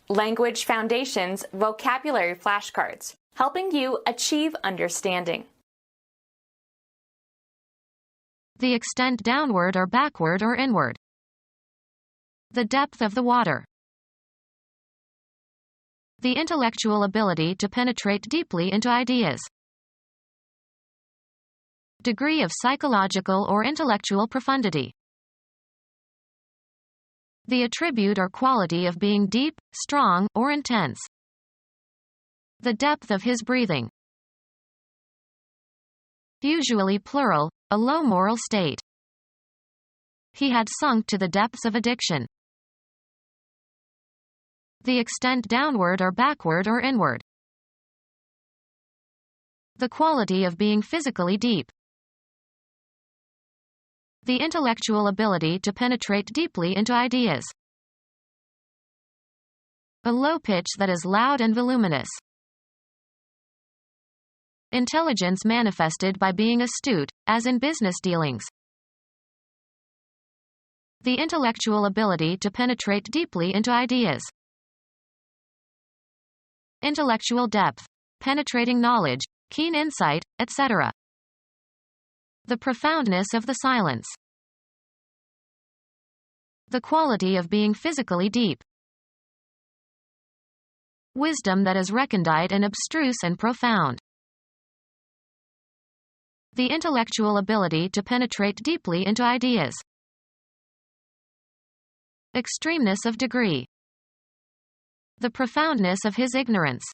Language Foundations Vocabulary Flashcards, helping you achieve understanding. The extent downward or backward or inward. The depth of the water. The intellectual ability to penetrate deeply into ideas. Degree of psychological or intellectual profundity. The attribute or quality of being deep, strong, or intense. The depth of his breathing. Usually plural, a low moral state. He had sunk to the depths of addiction. The extent downward or backward or inward. The quality of being physically deep. The intellectual ability to penetrate deeply into ideas. A low pitch that is loud and voluminous. Intelligence manifested by being astute, as in business dealings. The intellectual ability to penetrate deeply into ideas. Intellectual depth, penetrating knowledge, keen insight, etc. The profoundness of the silence. The quality of being physically deep. Wisdom that is recondite and abstruse and profound. The intellectual ability to penetrate deeply into ideas. Extremeness of degree. The profoundness of his ignorance.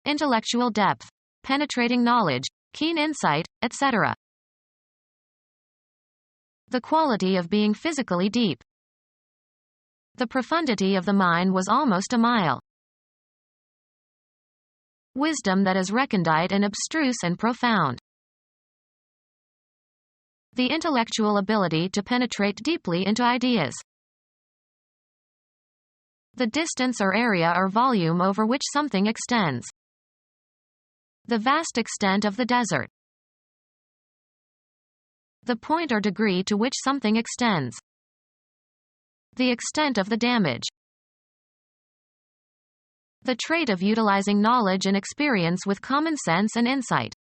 Intellectual depth, penetrating knowledge, keen insight, etc. The quality of being physically deep. The profundity of the mine was almost a mile. Wisdom that is recondite and abstruse and profound. The intellectual ability to penetrate deeply into ideas. The distance or area or volume over which something extends. The vast extent of the desert. The point or degree to which something extends. The extent of the damage. The trait of utilizing knowledge and experience with common sense and insight.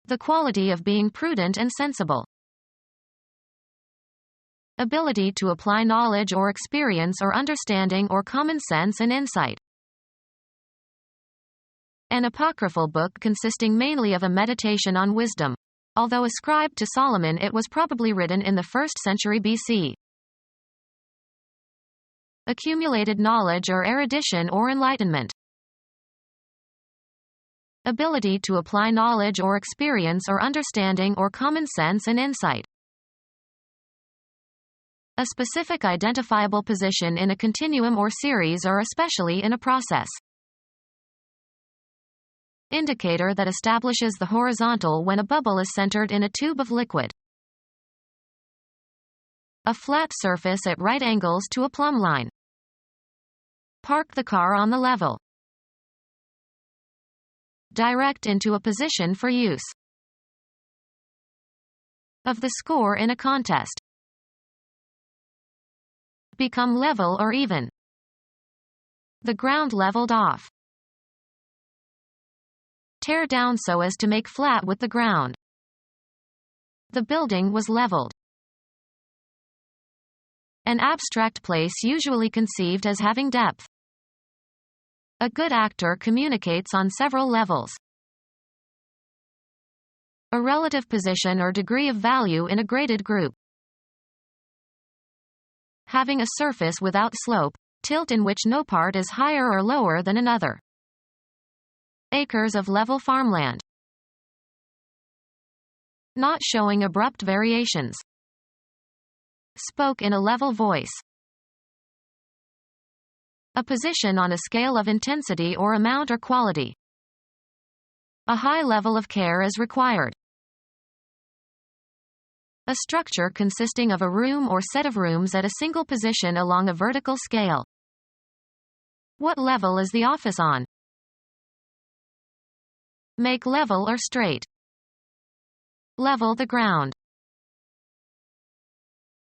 The quality of being prudent and sensible. Ability to apply knowledge or experience or understanding or common sense and insight. An apocryphal book consisting mainly of a meditation on wisdom. Although ascribed to Solomon, it was probably written in the 1st century BC. Accumulated knowledge or erudition or enlightenment. Ability to apply knowledge or experience or understanding or common sense and insight. A specific identifiable position in a continuum or series or especially in a process. Indicator that establishes the horizontal when a bubble is centered in a tube of liquid. A flat surface at right angles to a plumb line. Park the car on the level. Direct into a position for use. Of the score in a contest. Become level or even. The ground leveled off. Tear down so as to make flat with the ground. The building was leveled. An abstract place usually conceived as having depth. A good actor communicates on several levels. A relative position or degree of value in a graded group. Having a surface without slope, tilt in which no part is higher or lower than another. Acres of level farmland. Not showing abrupt variations. Spoke in a level voice. A position on a scale of intensity or amount or quality. A high level of care is required. A structure consisting of a room or set of rooms at a single position along a vertical scale. What level is the office on? Make level or straight. Level the ground.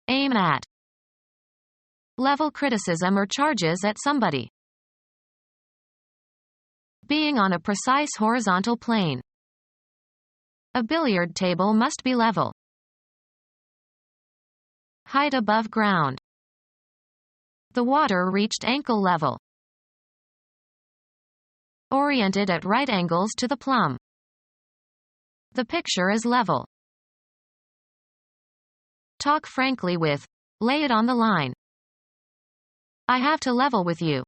Aim at. Level criticism or charges at somebody. Being on a precise horizontal plane. A billiard table must be level. Height above ground. The water reached ankle level. Oriented at right angles to the plumb. The picture is level. Talk frankly with. Lay it on the line. I have to level with you.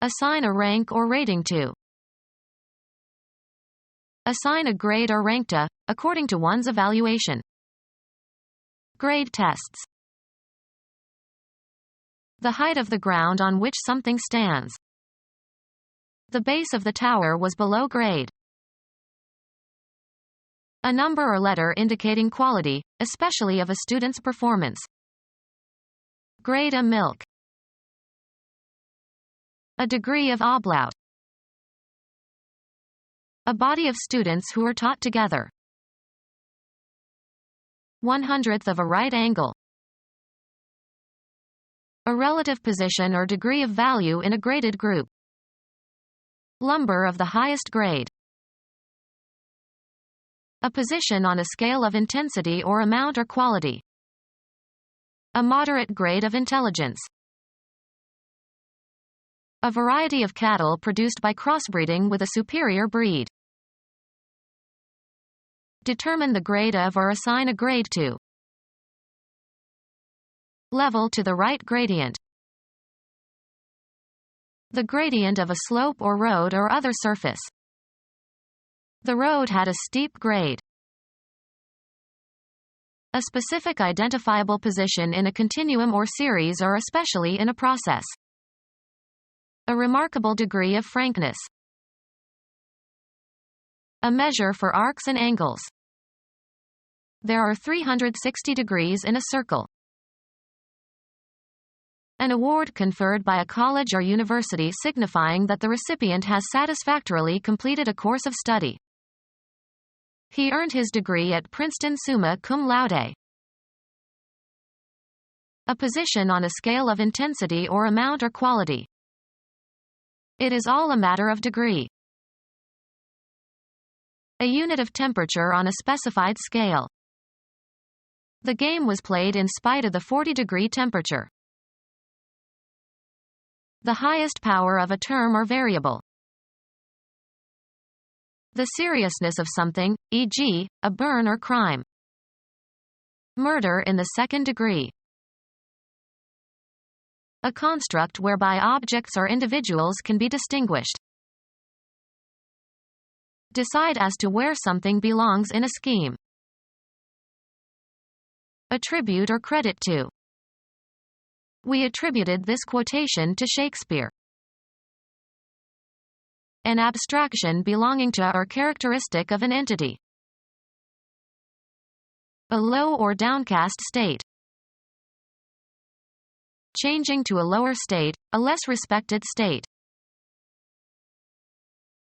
Assign a rank or rating to. Assign a grade or rank to, according to one's evaluation. Grade tests. The height of the ground on which something stands. The base of the tower was below grade. A number or letter indicating quality, especially of a student's performance. Grade a milk. A degree of ablaut. A body of students who are taught together. 1/100th of a right angle. A relative position or degree of value in a graded group. Lumber of the highest grade. A position on a scale of intensity or amount or quality. A moderate grade of intelligence. A variety of cattle produced by crossbreeding with a superior breed. Determine the grade of or assign a grade to. Level to the right gradient. The gradient of a slope or road or other surface. The road had a steep grade. A specific identifiable position in a continuum or series or especially in a process. A remarkable degree of frankness. A measure for arcs and angles. There are 360 degrees in a circle. An award conferred by a college or university signifying that the recipient has satisfactorily completed a course of study. He earned his degree at Princeton summa cum laude. A position on a scale of intensity or amount or quality. It is all a matter of degree. A unit of temperature on a specified scale. The game was played in spite of the 40-degree temperature. The highest power of a term or variable. The seriousness of something, e.g., a burn or crime. Murder in the second degree. A construct whereby objects or individuals can be distinguished. Decide as to where something belongs in a scheme. Attribute or credit to. We attributed this quotation to Shakespeare. An abstraction belonging to or characteristic of an entity. A low or downcast state. Changing to a lower state, a less respected state.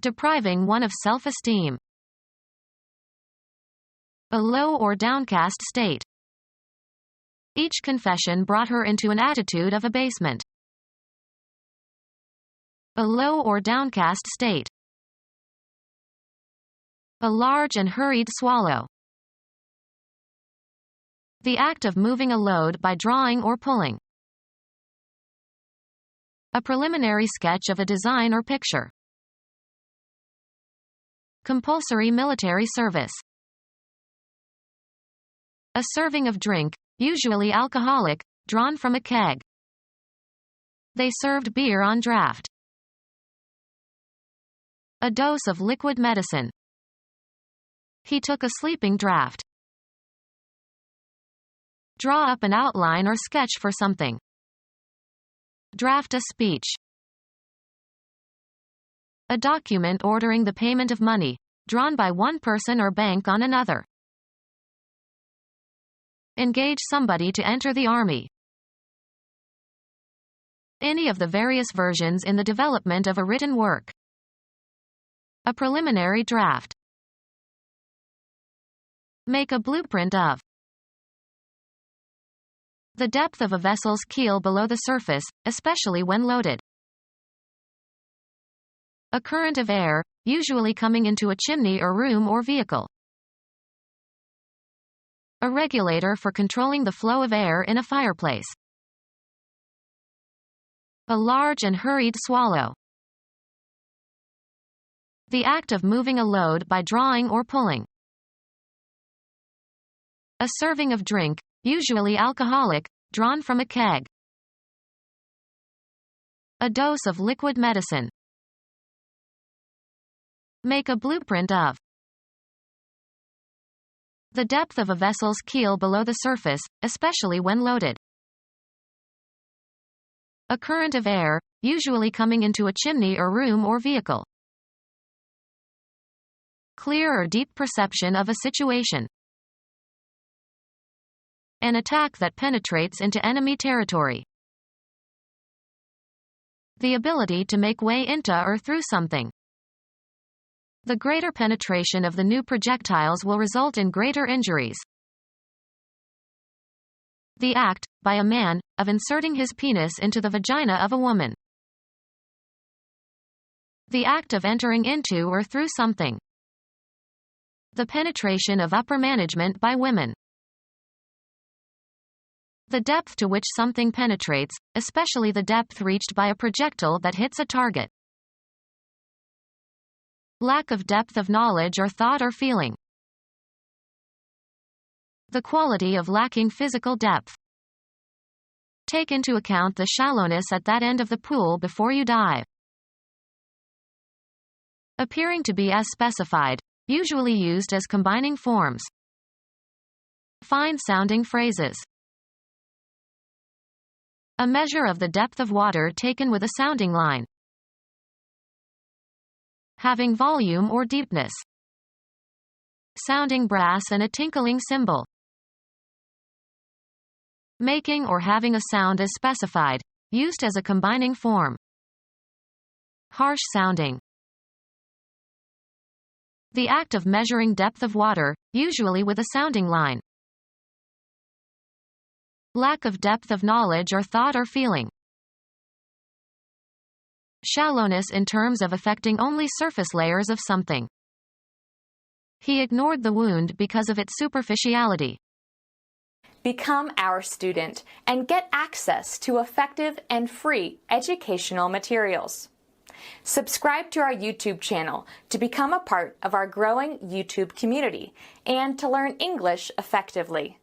Depriving one of self-esteem. A low or downcast state. Each confession brought her into an attitude of abasement. A low or downcast state. A large and hurried swallow. The act of moving a load by drawing or pulling. A preliminary sketch of a design or picture. Compulsory military service. A serving of drink, usually alcoholic, drawn from a keg. They served beer on draft. A dose of liquid medicine. He took a sleeping draught. Draw up an outline or sketch for something. Draft a speech. A document ordering the payment of money, drawn by one person or bank on another. Engage somebody to enter the army. Any of the various versions in the development of a written work. A preliminary draft. Make a blueprint of. The depth of a vessel's keel below the surface, especially when loaded. A current of air, usually coming into a chimney or room or vehicle. A regulator for controlling the flow of air in a fireplace. A large and hurried swallow. The act of moving a load by drawing or pulling. A serving of drink, usually alcoholic, drawn from a keg. A dose of liquid medicine. Make a blueprint of. The depth of a vessel's keel below the surface, especially when loaded. A current of air, usually coming into a chimney or room or vehicle. Clear or deep perception of a situation. An attack that penetrates into enemy territory. The ability to make way into or through something. The greater penetration of the new projectiles will result in greater injuries. The act, by a man, of inserting his penis into the vagina of a woman. The act of entering into or through something. The penetration of upper management by women. The depth to which something penetrates, especially the depth reached by a projectile that hits a target. Lack of depth of knowledge or thought or feeling. The quality of lacking physical depth. Take into account the shallowness at that end of the pool before you dive. Appearing to be as specified, usually used as combining forms. Fine-sounding phrases. A measure of the depth of water taken with a sounding line. Having volume or deepness. Sounding brass and a tinkling cymbal. Making or having a sound as specified, used as a combining form. Harsh sounding. The act of measuring depth of water, usually with a sounding line. Lack of depth of knowledge or thought or feeling. Shallowness in terms of affecting only surface layers of something. He ignored the wound because of its superficiality. Become our student and get access to effective and free educational materials. Subscribe to our YouTube channel to become a part of our growing YouTube community and to learn English effectively.